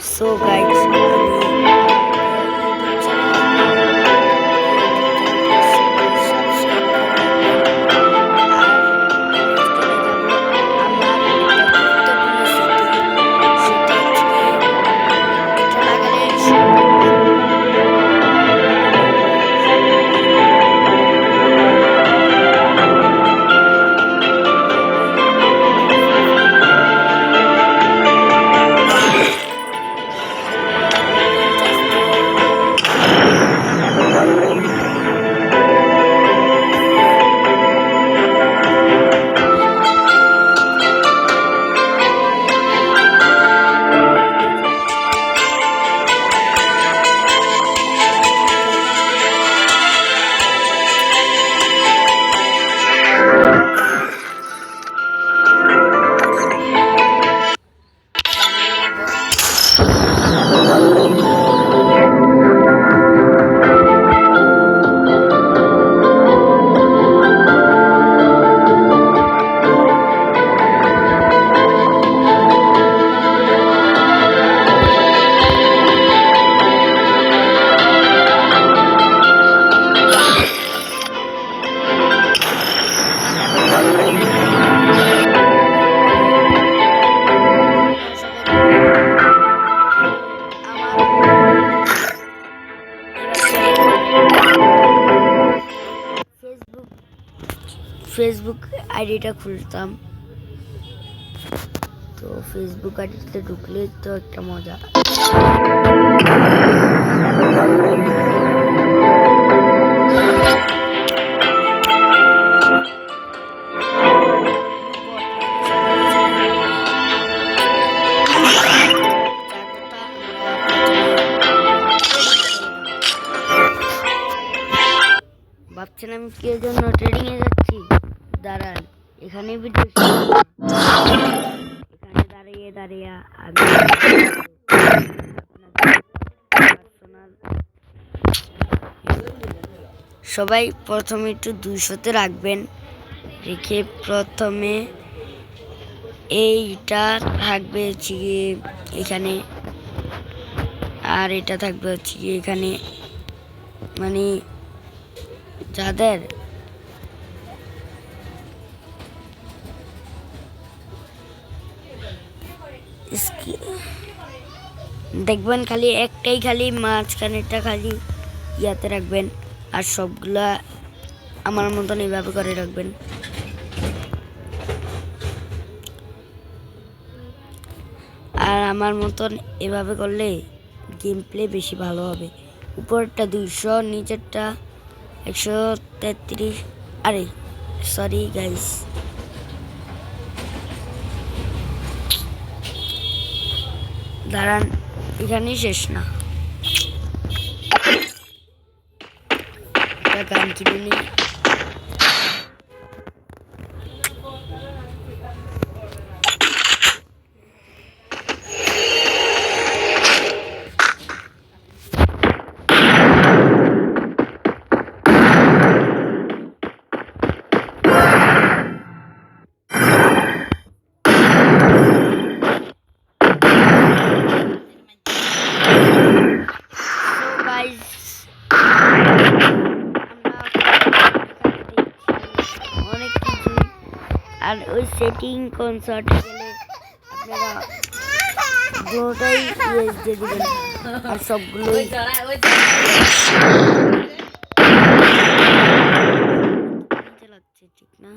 So guys, Facebook আইডিটা খুলতাম, তো Facebook আইডিতে ঢুকলে তো একটা মজা। ভাবছেন আমি কি জন্য ট্রেডিং এ যাচ্ছি? দাঁড়ান, এখানে ভিডিও এখানে দাঁড়িয়ে দাঁড়িয়ে আমি সবাই প্রথমে একটু 200-তে রাখবেন। রেখে প্রথমে এইটা থাকবে হচ্ছে গিয়ে এখানে, আর এটা থাকবে হচ্ছে গিয়ে এখানে। মানে যাদের দেখবেন খালি একটাই, খালি মাঝখানেরটা খালি ইয়াতে রাখবেন, আর সবগুলা আমার মতন এইভাবে করে রাখবেন। আর আমার মতন এভাবে করলে গেম প্লে বেশি ভালো হবে। উপরটা 200, নিচেরটা 133। আরে সরি গাইস, দাঁড়ান, এখানেই শেষ না, গান কিনে নিই। আর ওই সেটিং কনসার্টে গেলে আপনারা দুটোটাই ইউএস দিয়ে দিবেন, আর সবগুলোই লাগছে, ঠিক না?